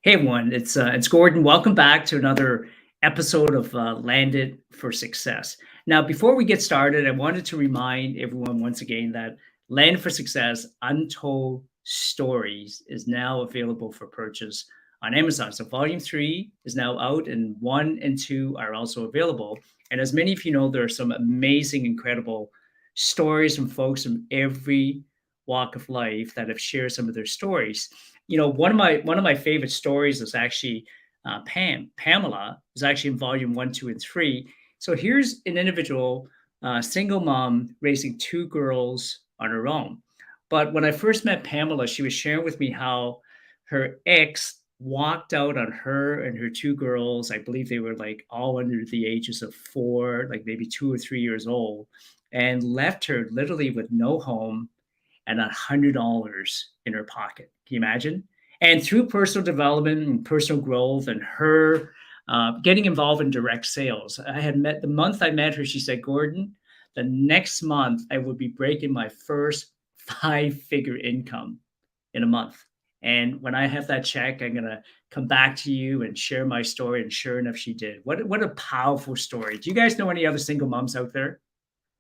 Hey everyone, it's Gordon. Welcome back to another episode of Landed for Success. Now, before we get started, I wanted to remind everyone once again that Landed for Success Untold Stories is now available for purchase on Amazon. So, Volume 3 is now out, and 1 and 2 are also available. And as many of you know, there are some amazing, incredible stories from folks from every walk of life that have shared some of their stories. One of my favorite stories is actually Pamela is actually in volume 1, 2, and 3. So here's an individual, single mom raising two girls on her own. But when I first met Pamela, she was sharing with me how her ex walked out on her and her two girls. I believe they were like all under the ages of 4, like maybe 2 or 3 years old, and left her literally with no home and $100 in her pocket. Can you imagine? And through personal development and personal growth and her getting involved in direct sales, I had met the month I met her, she said, Gordon, the next month I would be breaking my first 5-figure income in a month. And when I have that check, I'm going to come back to you and share my story. And sure enough, she did. What a powerful story. Do you guys know any other single moms out there?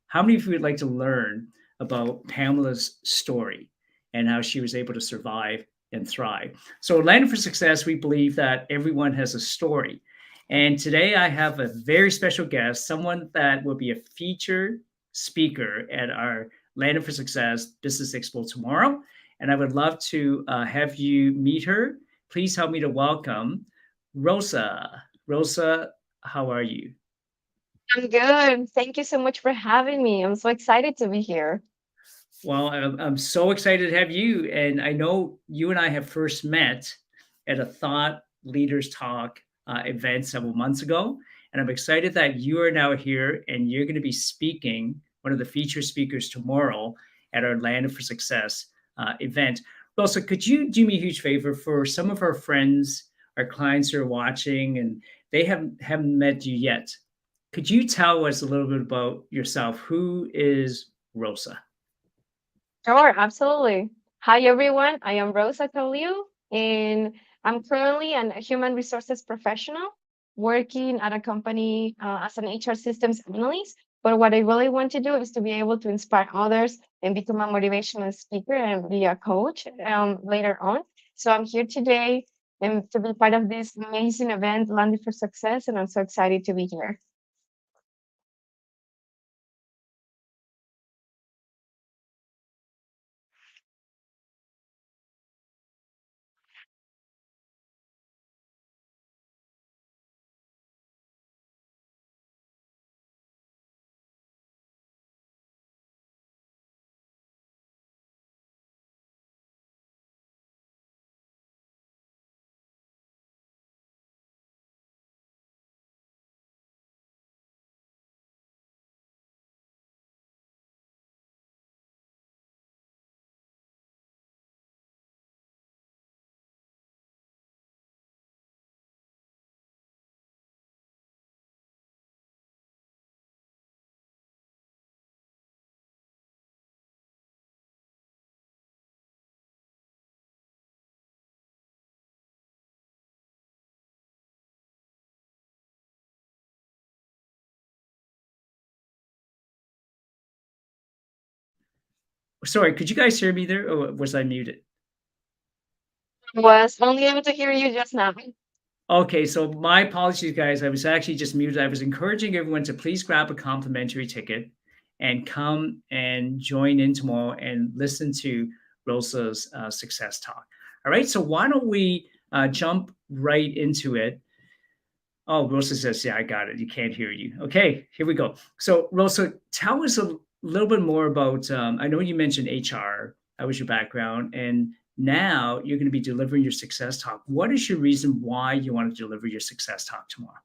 How many of you would like to learn about Pamela's story and how she was able to survive and thrive? So, at Land for Success, we believe that everyone has a story. And today I have a very special guest, someone that will be a featured speaker at our Land for Success Business Expo tomorrow. And I would love to have you meet her. Please help me to welcome Rosa. Rosa, how are you? I'm good. Thank you so much for having me. I'm so excited to be here. Well, I'm so excited to have you. And I know you and I have first met at a Thought Leaders Talk event several months ago. And I'm excited that you are now here and you're going to be speaking, one of the featured speakers tomorrow at our Land for Success event. Also, could you do me a huge favor for some of our friends, our clients who are watching, and they haven't met you yet? Could you tell us a little bit about yourself? Who is Rosa? Sure, absolutely. Hi, everyone. I am Rosa Cao Liu, and I'm currently a human resources professional working at a company as an HR systems analyst. But what I really want to do is to be able to inspire others and become a motivational speaker and be a coach later on. So I'm here today and to be part of this amazing event, Landing for Success, and I'm so excited to be here. Sorry, could you guys hear me there, or was I muted? Was only able to hear you just now. Okay, so my apologies, guys. I was actually just muted. I was encouraging everyone to please grab a complimentary ticket and come and join in tomorrow and listen to Rosa's success talk. All right, so why don't we jump right into it? Oh, Rosa says, yeah, I got it. You can't hear you. Okay, here we go. So, Rosa, tell us a little bit more about. I know you mentioned HR. That was your background. And now you're going to be delivering your success talk. What is your reason why you want to deliver your success talk tomorrow?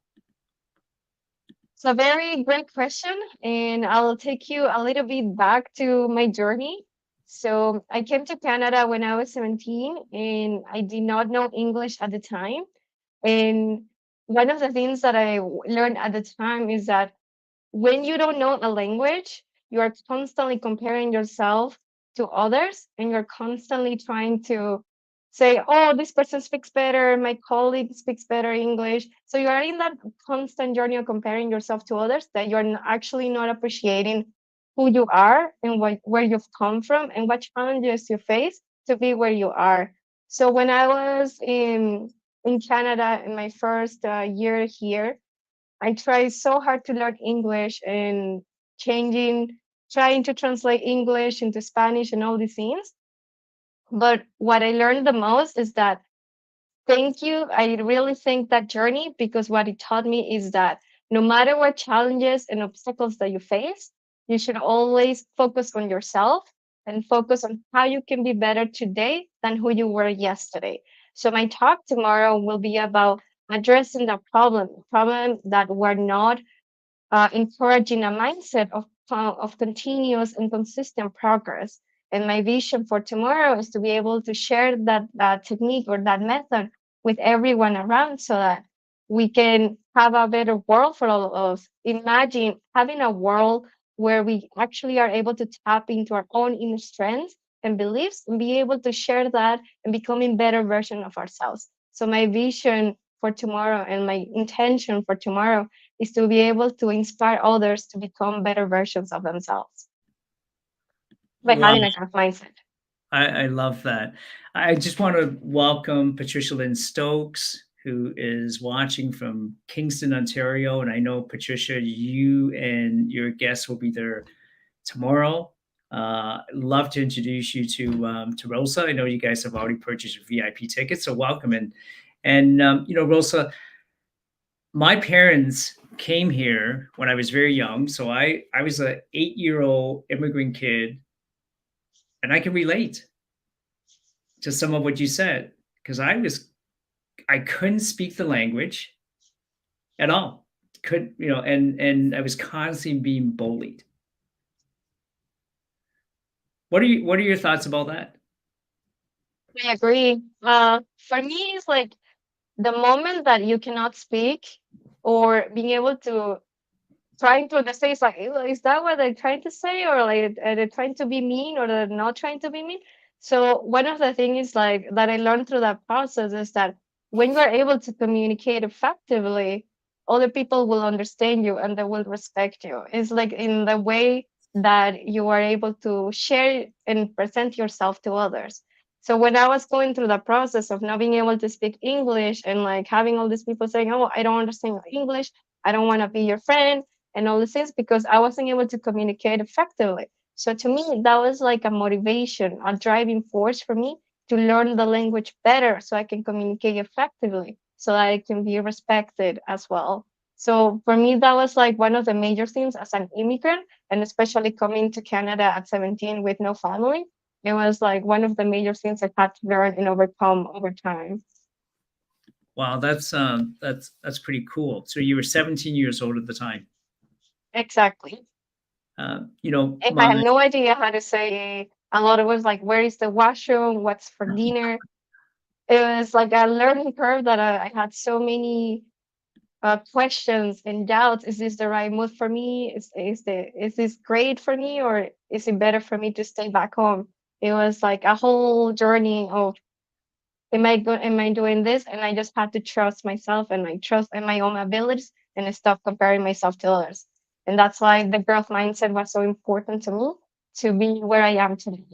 So very great question, and I'll take you a little bit back to my journey. So I came to Canada when I was 17, and I did not know English at the time. And one of the things that learned at the time is that when you don't know a language, you are constantly comparing yourself to others, and you're constantly trying to say, oh, this person speaks better, my colleague speaks better English. So you are in that constant journey of comparing yourself to others that you're actually not appreciating who you are and where you've come from and what challenges you face to be where you are. So when I was in Canada in my first year here, I tried so hard to learn English and changing, trying to translate English into Spanish and all these things. But what I learned the most is that thank you. I really think that journey because what it taught me is that no matter what challenges and obstacles that you face, you should always focus on yourself and focus on how you can be better today than who you were yesterday. So my talk tomorrow will be about addressing the problem that we're not encouraging a mindset of continuous and consistent progress. And my vision for tomorrow is to be able to share that technique or that method with everyone around so that we can have a better world for all of us. Imagine having a world where we actually are able to tap into our own inner strengths and beliefs and be able to share that and becoming better version of ourselves. So my vision for tomorrow and my intention for tomorrow is to be able to inspire others to become better versions of themselves by Wow, having a growth mindset. I love that. I just want to welcome Patricia Lynn Stokes, who is watching from Kingston, Ontario. And I know, Patricia, you and your guests will be there tomorrow. Love to introduce you to Rosa. I know you guys have already purchased your VIP tickets, so welcome. And Rosa, my parents came here when I was very young, so I was a 8-year old immigrant kid, and I can relate to some of what you said because I couldn't speak the language at all. Could and I was constantly being bullied. What are your thoughts about that? I agree. For me, it's like the moment that you cannot speak or being able to trying to understand it's like is that what they're trying to say or like are they trying to be mean or they're not trying to be mean. So one of the things like that I learned through that process is that when you're able to communicate effectively, other people will understand you and they will respect you. It's like in the way that you are able to share and present yourself to others. So when I was going through the process of not being able to speak English and like having all these people saying, oh, I don't understand your English, I don't want to be your friend and all these things because I wasn't able to communicate effectively. So to me, that was like a motivation, a driving force for me to learn the language better so I can communicate effectively, so that I can be respected as well. So for me, that was like one of the major things as an immigrant, and especially coming to Canada at 17 with no family. It was like one of the major things I had to learn and overcome over time. Wow, that's pretty cool. So you were 17 years old at the time. Exactly. And I My had no idea how to say a lot. It was like, where is the washroom? What's for dinner? It was like a learning curve that I had so many questions and doubts. Is this the right move for me? Is this great for me, or is it better for me to stay back home? It was like a whole journey of am I doing this? And I just had to trust myself and I trust in my own abilities and stop comparing myself to others. And that's why the growth mindset was so important to me to be where I am today.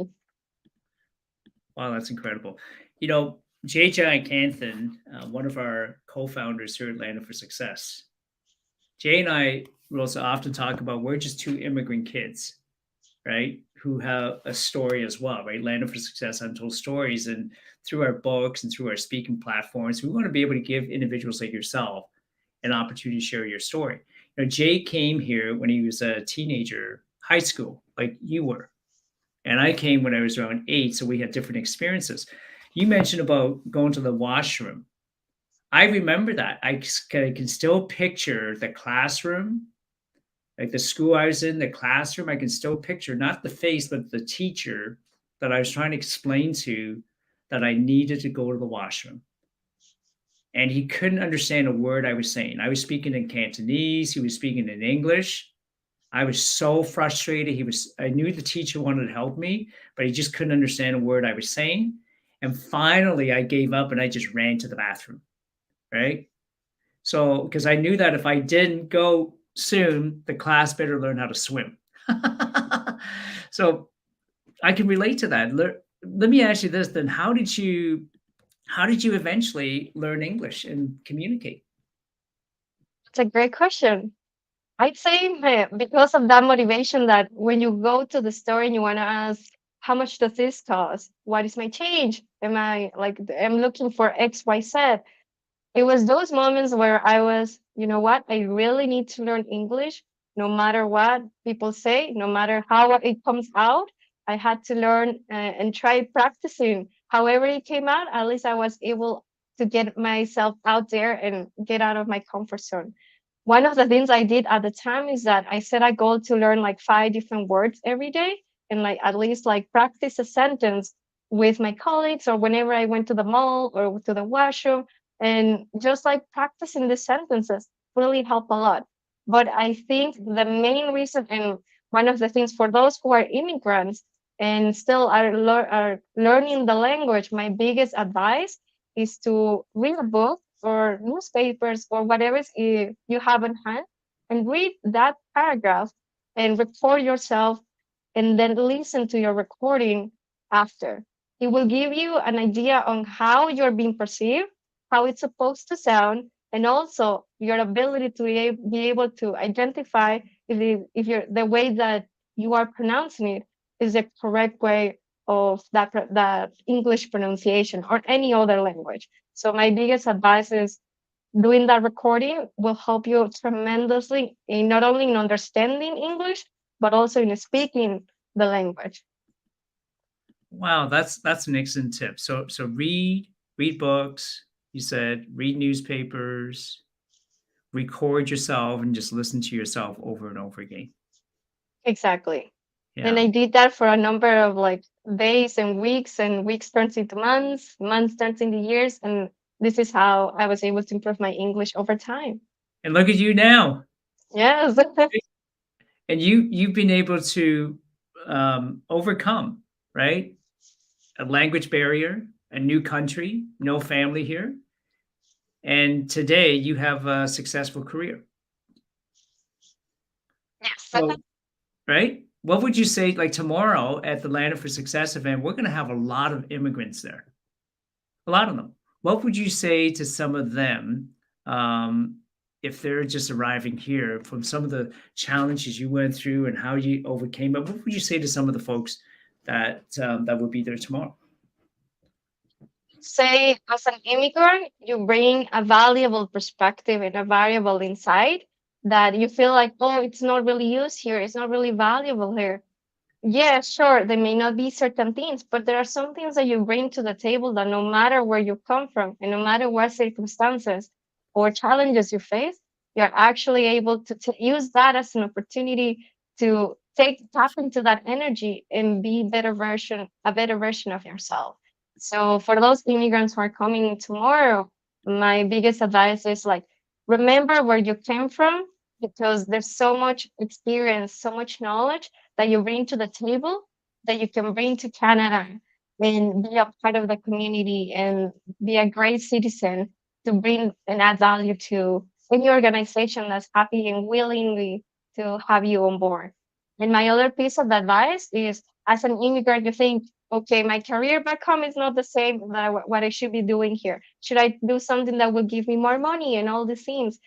Wow, that's incredible. JJ Canthan, one of our co-founders here at Atlanta for Success. Jay and I, Rosa, often talk about we're just two immigrant kids, right? Who have a story as well, right? Land for Success, Untold Stories. And through our books and through our speaking platforms, we want to be able to give individuals like yourself an opportunity to share your story. Jay came here when he was a teenager, high school, like you were. And I came when I was around 8, so we had different experiences. You mentioned about going to the washroom. I remember that. I can still picture the classroom, like the school I was in, the classroom. I can still picture not the face, but the teacher that I was trying to explain to that I needed to go to the washroom. And he couldn't understand a word I was saying. I was speaking in Cantonese, he was speaking in English. I was so frustrated. I knew the teacher wanted to help me, but he just couldn't understand a word I was saying. And finally, I gave up and I just ran to the bathroom, right? So, because I knew that if I didn't go soon, the class better learn how to swim. So I can relate to that. Let me ask you this then: how did you eventually learn English and communicate? It's a great question. I'd say because of that motivation that when you go to the store and you want to ask, how much does this cost? What is my change? Am I like, I'm looking for X, Y, Z. It was those moments where I was, you know what, I really need to learn English no matter what people say, no matter how it comes out. I had to learn and try practicing. However, it came out, at least I was able to get myself out there and get out of my comfort zone. One of the things I did at the time is that I set a goal to learn like 5 different words every day and like at least like practice a sentence with my colleagues or whenever I went to the mall or to the washroom, and just like practicing the sentences really help a lot. But I think the main reason and one of the things for those who are immigrants and still are learning the language, my biggest advice is to read a book or newspapers or whatever you have in hand and read that paragraph and record yourself and then listen to your recording after. It will give you an idea on how you're being perceived, how it's supposed to sound, and also your ability to be able to identify if you're, the way that you are pronouncing it is the correct way of that English pronunciation or any other language. So my biggest advice is doing that recording will help you tremendously in not only in understanding English, but also in speaking the language. Wow, that's an excellent tip. So read books. You said read newspapers, record yourself, and just listen to yourself over and over again. Exactly. And Yeah. I did that for a number of like days and weeks turns into months, months turns into years. And this is how I was able to improve my English over time. And look at you now. Yes. And you've been able to overcome, right? A language barrier, a new country, no family here, and today you have a successful career. Yes. So, right? What would you say, like tomorrow at the Land for Success event? We're going to have a lot of immigrants there, a lot of them. What would you say to some of them um, if they're just arriving here from some of the challenges you went through and how you overcame it? What would you say to some of the folks that would be there tomorrow? Say, as an immigrant, you bring a valuable perspective and a valuable insight that you feel like, oh, it's not really used here, it's not really valuable here. Yeah, sure. There may not be certain things, but there are some things that you bring to the table that no matter where you come from and no matter what circumstances or challenges you face, you're actually able to use that as an opportunity to tap into that energy and be a better version of yourself. So for those immigrants who are coming tomorrow, my biggest advice is like, remember where you came from because there's so much experience, so much knowledge that you bring to the table that you can bring to Canada and be a part of the community and be a great citizen to bring and add value to any organization that's happy and willingly to have you on board. And my other piece of advice is as an immigrant, you think, okay, my career back home is not the same that what I should be doing here. Should I do something that will give me more money and all these things?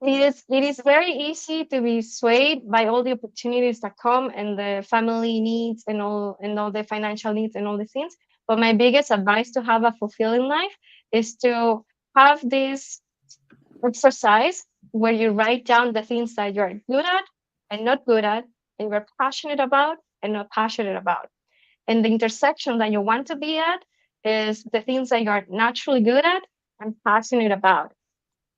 It is very easy to be swayed by all the opportunities that come and the family needs and all the financial needs and all the things. But my biggest advice to have a fulfilling life is to have this exercise where you write down the things that you're good at and not good at, and you're passionate about and not passionate about. And the intersection that you want to be at is the things that you're naturally good at and passionate about,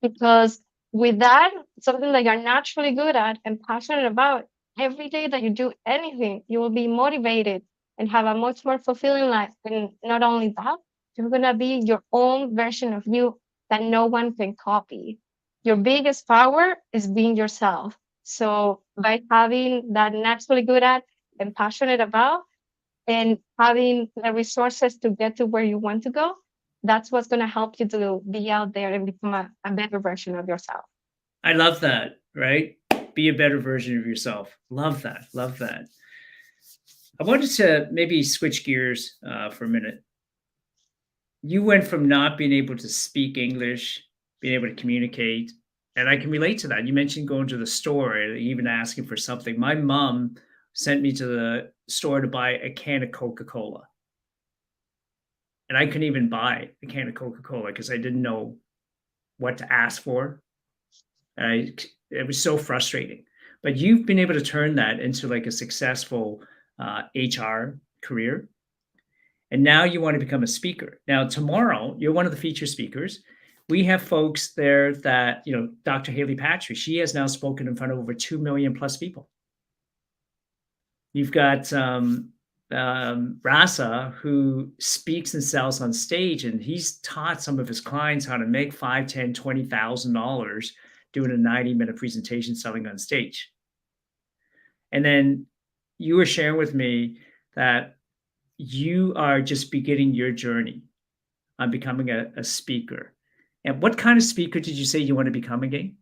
because with that, something that you're naturally good at and passionate about, every day that you do anything, you will be motivated and have a much more fulfilling life. And not only that, you're going to be your own version of you that no one can copy. Your biggest power is being yourself. So by having that naturally good at and passionate about, and having the resources to get to where you want to go, that's what's going to help you to be out there and become a better version of yourself. I love that, right? Be a better version of yourself. Love that. Love that. I wanted to maybe switch gears for a minute. You went from not being able to speak English, being able to communicate, and I can relate to that. You mentioned going to the store and even asking for something. My mom sent me to the store to buy a can of Coca-Cola, and I couldn't even buy a can of Coca-Cola because I didn't know what to ask for. I It was so frustrating. But you've been able to turn that into like a successful HR career, and now you want to become a speaker. Now tomorrow, you're one of the feature speakers. We have folks there that Dr. Haley Patry. She has now spoken in front of over 2 million plus people. You've got Rasa, who speaks and sells on stage, and he's taught some of his clients how to make $5, $10, $20,000 doing a 90-minute presentation selling on stage. And then you were sharing with me that you are just beginning your journey on becoming a speaker. And what kind of speaker did you say you want to become again?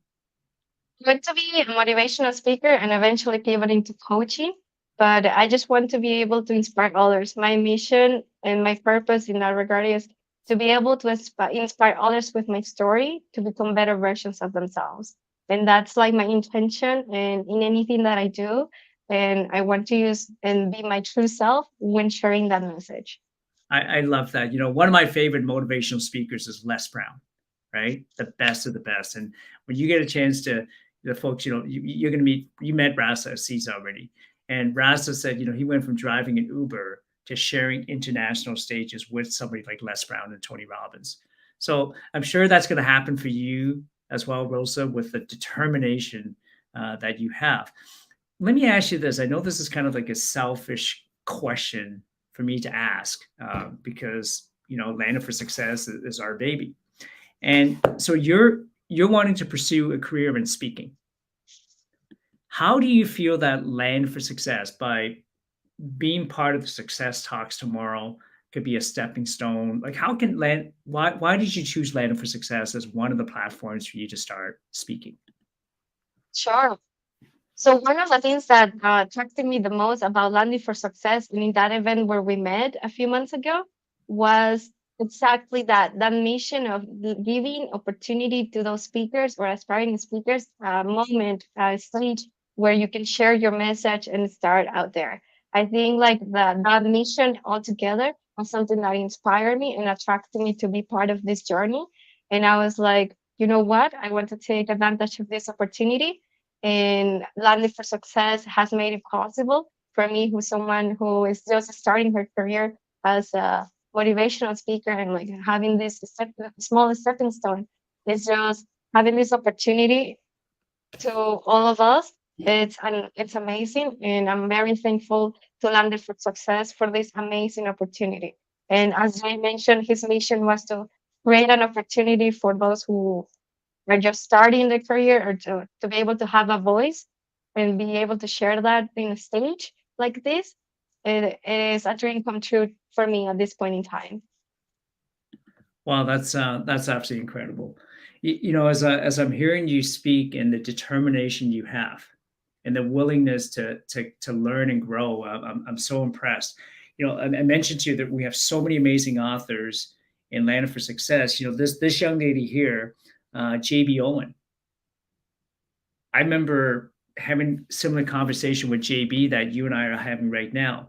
I want to be a motivational speaker and eventually pivot into coaching, but I just want to be able to inspire others. My mission and my purpose in that regard is to be able to inspire others with my story to become better versions of themselves. And that's like my intention and in anything that I do. And I want to use and be my true self when sharing that message. I love that. One of my favorite motivational speakers is Les Brown, right? The best of the best. And when you get a chance to, the folks, you're going to meet, you met Rasa Aziz already. And Rasa said, he went from driving an Uber to sharing international stages with somebody like Les Brown and Tony Robbins. So I'm sure that's going to happen for you as well, Rosa, with the determination that you have. Let me ask you this. I know this is kind of like a selfish question for me to ask because Landed for Success is our baby, and so you're wanting to pursue a career in speaking. How do you feel that Land for Success, by being part of the Success Talks tomorrow, could be a stepping stone? Like, how can Land? Why did you choose Landed for Success as one of the platforms for you to start speaking? Sure. So one of the things that attracted me the most about Landing for Success and in that event where we met a few months ago was exactly that mission of giving opportunity to those speakers or aspiring speakers a moment, a stage where you can share your message and start out there. I think like that mission altogether was something that inspired me and attracted me to be part of this journey. And I was like, you know what? I want to take advantage of this opportunity, and Landing for Success has made it possible for me, who's someone who is just starting her career as a motivational speaker and like having this small stepping stone. It's just having this opportunity to all of us. It's amazing, and I'm very thankful to Landed for Success for this amazing opportunity. And as Jay mentioned, his mission was to create an opportunity for those who are just starting their career or to be able to have a voice and be able to share that in a stage like this. It is a dream come true for me at this point in time. Wow, that's absolutely incredible. As I'm hearing you speak and the determination you have, and the willingness to learn and grow, I'm so impressed. I mentioned to you that we have so many amazing authors in Landed for Success. This young lady here, JB Owen. I remember having similar conversation with JB that you and I are having right now,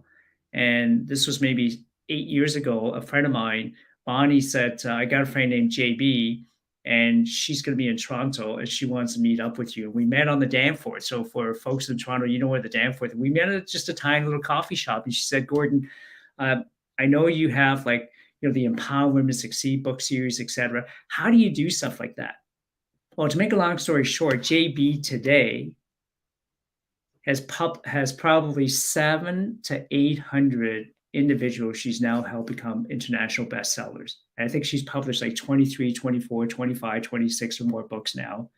and this was maybe 8 years ago. A friend of mine, Bonnie, said, I got a friend named JB, and she's going to be in Toronto, and she wants to meet up with you. We met on the Danforth. So for folks in Toronto, you know where the Danforth. We met at just a tiny little coffee shop, and she said, Gordon, I know you have like the Empower Women to Succeed book series, etc. How do you do stuff like that? Well, to make a long story short, JB today has probably 700 to 800 individuals she's now helped become international bestsellers. And I think she's published like 23, 24, 25, 26 or more books now.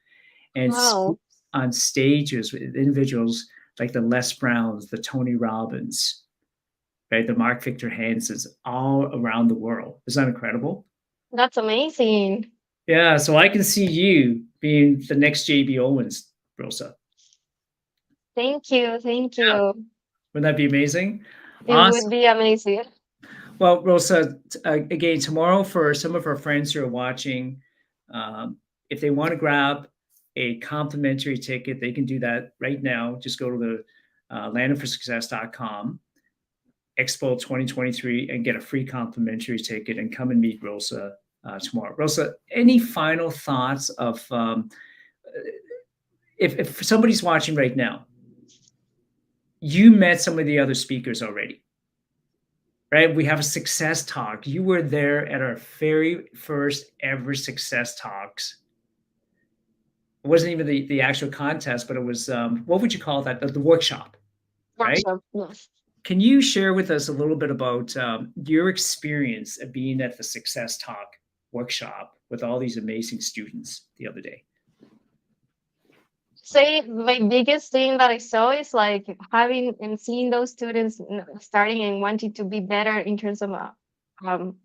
And Wow. on stages with individuals like the Les Browns, the Tony Robbins, right? The Mark Victor Hansons all around the world. Isn't that incredible? That's amazing. Yeah, so I can see you being the next JB Owens, Rosa. Thank you. Thank Yeah. you. Wouldn't that be amazing? It would Awesome. be amazing. Well, Rosa, again, tomorrow for some of our friends who are watching, um, if they want to grab a complimentary ticket, they can do that right now. Just go to the landofforsuccess.com, Expo 2023, and get a free complimentary ticket and come and meet Rosa tomorrow. Rosa, any final thoughts of if somebody's watching right now, you met some of the other speakers already, right? We have a success talk. You were there at our very first ever success talks. It wasn't even the actual contest, but it was what would you call that? The workshop, right? Workshop. Yes. Can you share with us a little bit about your experience of being at the success talk workshop with all these amazing students the other day? Say my biggest thing that I saw is like having and seeing those students starting and wanting to be better in terms of um,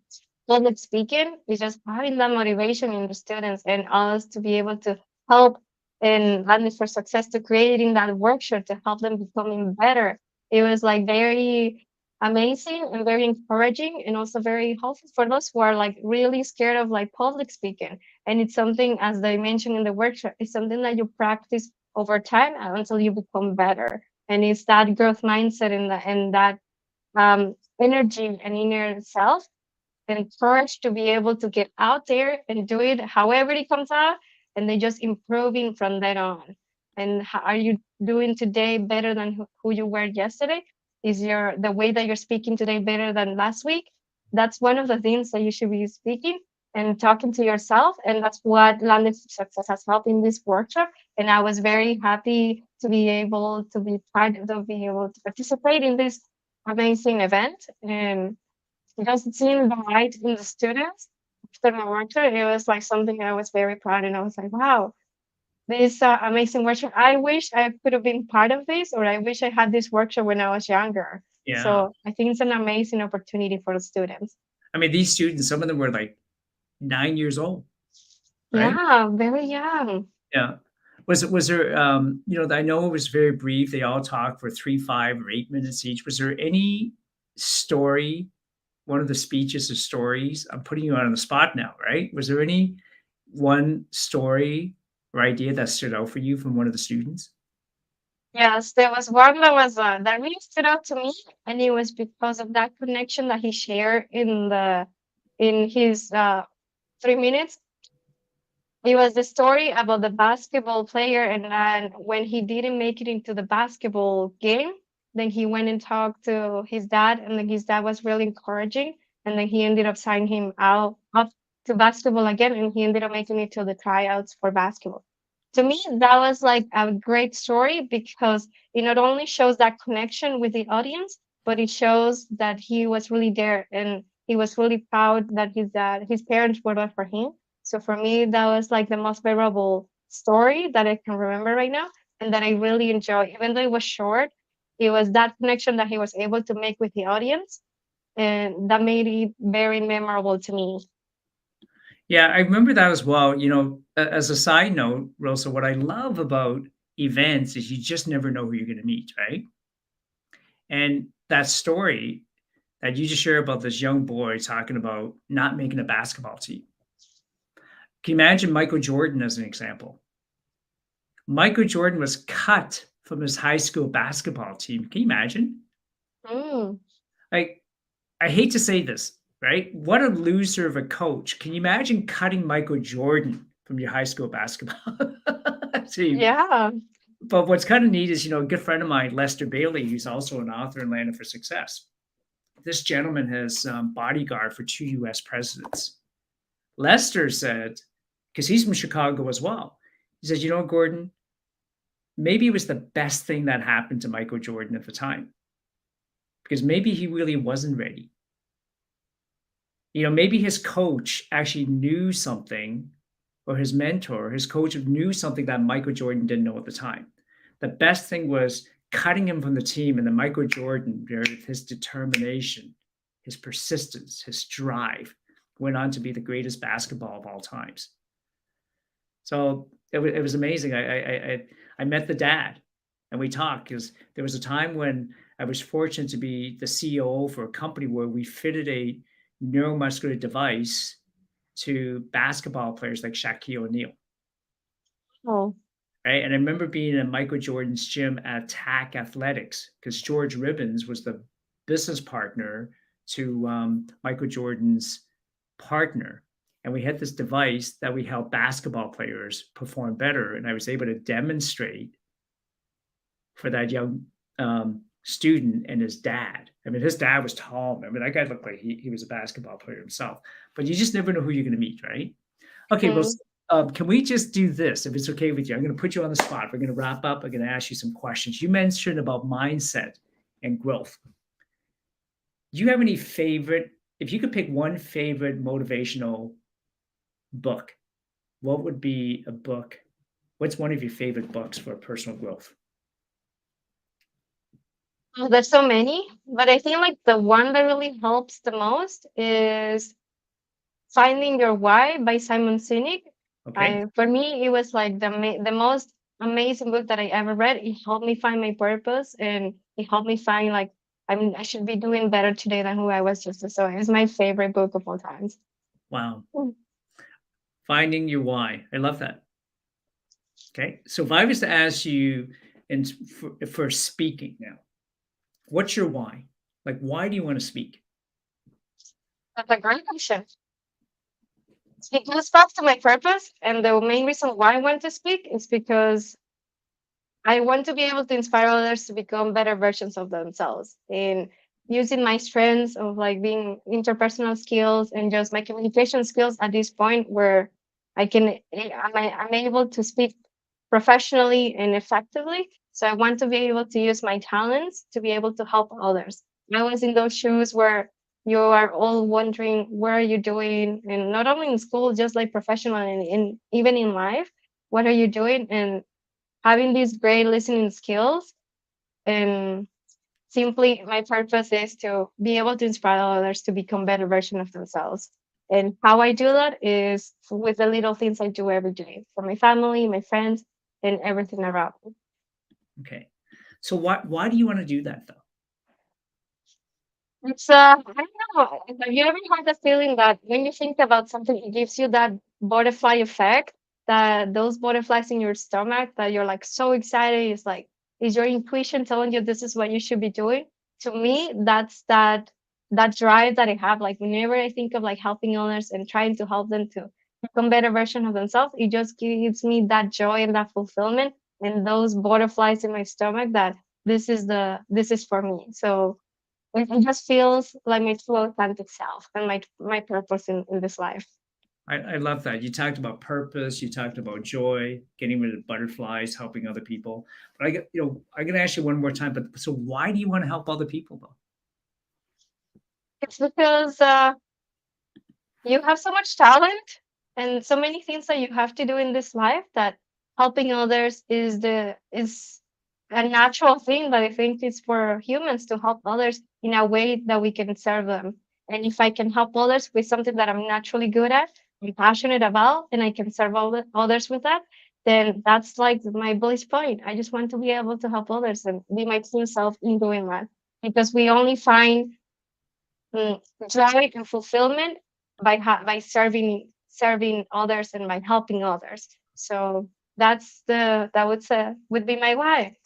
public speaking is just having that motivation in the students and us to be able to help and Landing for Success to creating that workshop to help them becoming better. It was like very amazing and very encouraging and also very helpful for those who are like really scared of like public speaking. And it's something, as they mentioned in the workshop, it's something that you practice over time until you become better. And it's that growth mindset and that energy and inner self and courage to be able to get out there and do it however it comes out, and then just improving from then on. And how are you doing today better than who you were yesterday? Is your the way that you're speaking today better than last week? That's one of the things that you should be speaking and talking to yourself, and that's what Landing for Success has helped in this workshop. And I was very happy to be able to be part of, to be able to participate in this amazing event. And just seeing the light in the students after my workshop, it was like something I was very proud, and I was like, wow, this amazing workshop. I wish I could have been part of this, or I wish I had this workshop when I was younger. Yeah. So I think it's an amazing opportunity for the students. I mean, these students, some of them were like 9 years old, right? Yeah, very young. Yeah. Was there I know it was very brief. They all talked for 3, 5, or 8 minutes each. Was there any story, one of the speeches or stories? I'm putting you on the spot now, right? Was there any one story or idea that stood out for you from one of the students? Yes, there was one that really stood out to me, and it was because of that connection that he shared in his 3 minutes. It was the story about the basketball player, and then when he didn't make it into the basketball game, then he went and talked to his dad, and then his dad was really encouraging, and then he ended up signing him out up to basketball again, and he ended up making it to the tryouts for basketball. To me, that was like a great story because it not only shows that connection with the audience, but it shows that he was really there and he was really proud that his parents were there for him. So for me, that was like the most memorable story that I can remember right now and that I really enjoy. Even though it was short, it was that connection that he was able to make with the audience, and that made it very memorable to me. Yeah, I remember that as well. As a side note, Rosa, what I love about events is you just never know who you're going to meet, right? And that story that you just shared about this young boy talking about not making a basketball team. Can you imagine Michael Jordan as an example? Michael Jordan was cut from his high school basketball team. Can you imagine? Mm, Like, I hate to say this, right? What a loser of a coach. Can you imagine cutting Michael Jordan from your high school basketball team? yeah. But what's kind of neat is, a good friend of mine, Lester Bailey, who's also an author in Landing for Success. This gentleman has bodyguard for 2 US presidents. Lester said, because he's from Chicago as well, he says, Gordon, maybe it was the best thing that happened to Michael Jordan at the time because maybe he really wasn't ready. Maybe his coach actually knew something, or his mentor, his coach knew something that Michael Jordan didn't know at the time. The best thing was cutting him from the team, and then Michael Jordan, with his determination, his persistence, his drive, went on to be the greatest basketball of all times. So it was amazing. I met the dad, and we talked because there was a time when I was fortunate to be the CEO for a company where we fitted a neuromuscular device to basketball players like Shaquille O'Neal, Oh, right? And I remember being in Michael Jordan's gym at TAC Athletics because George Ribbons was the business partner to Michael Jordan's partner. And we had this device that we helped basketball players perform better. And I was able to demonstrate for that young student and his dad. I mean, his dad was tall. I mean, that guy looked like he was a basketball player himself. But you just never know who you're going to meet, right? Okay, well, mm, can we just do this if it's okay with you? I'm going to put you on the spot. We're going to wrap up. I'm going to ask you some questions. You mentioned about mindset and growth. Do you have any favorite, if you could pick one favorite motivational book, what would be a book? What's one of your favorite books for personal growth? oh, there's so many, but I think like the one that really helps the most is Finding Your Why by Simon Sinek. Okay. For me, it was like the most amazing book that I ever read. It helped me find my purpose, and it helped me find like I should be doing better today than who I was just. So it's my favorite book of all times. Wow. Mm. Finding your why. I love that. Okay. So if I was to ask you and for speaking now, what's your why? Like, why do you want to speak? That's a great question. It goes back to my purpose, and the main reason why I want to speak is because I want to be able to inspire others to become better versions of themselves and using my strengths of like being interpersonal skills and just my communication skills at this point where I'm able to speak professionally and effectively. So I want to be able to use my talents to be able to help others. I was in those shoes where you are all wondering what are you doing, and not only in school, just like professional and even in life, what are you doing? And having these great listening skills, and simply my purpose is to be able to inspire others to become better version of themselves. And how I do that is with the little things I do every day for my family, my friends, and everything around me. Okay. So why do you want to do that though? It's I don't know. Have you ever had the feeling that when you think about something, it gives you that butterfly effect? That those butterflies in your stomach that you're like so excited. It's like is your intuition telling you this is what you should be doing? To me, that's that drive that I have. Like whenever I think of like helping others and trying to help them to become better version of themselves, it just gives me that joy and that fulfillment and those butterflies in my stomach that this is for me. So it just feels like my true authentic self and my purpose in this life. I love that. You talked about purpose, you talked about joy, getting rid of butterflies, helping other people. But I'm gonna ask you one more time, but so why do you want to help other people though? It's because you have so much talent and so many things that you have to do in this life that helping others is a natural thing that I think is for humans to help others in a way that we can serve them. And if I can help others with something that I'm naturally good at, I'm passionate about, and I can serve others with that, then that's like my bliss point. I just want to be able to help others and be my true self in doing that. Because we only find mm, joy and fulfillment by serving others and by helping others. So that would be my why.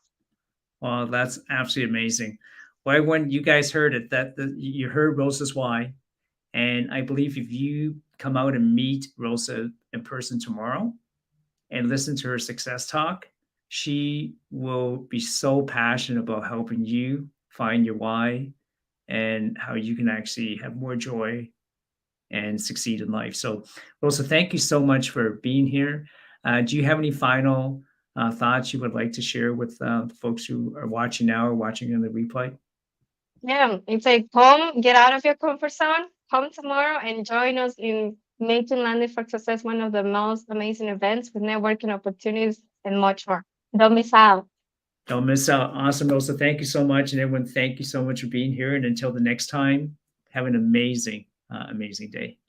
Well, that's absolutely amazing. Why when you guys heard it, you heard Rosa's why, and I believe if you come out and meet Rosa in person tomorrow and listen to her success talk, she will be so passionate about helping you find your why and how you can actually have more joy and succeed in life. So, Rosa, thank you so much for being here. Do you have any final thoughts you would like to share with the folks who are watching now or watching in the replay? Yeah, it's like come, get out of your comfort zone, come tomorrow and join us in making Landing for Success one of the most amazing events with networking opportunities and much more. Don't miss out. Don't miss out. Awesome, Rosa. Thank you so much. And everyone, thank you so much for being here. And until the next time, have an amazing, amazing day.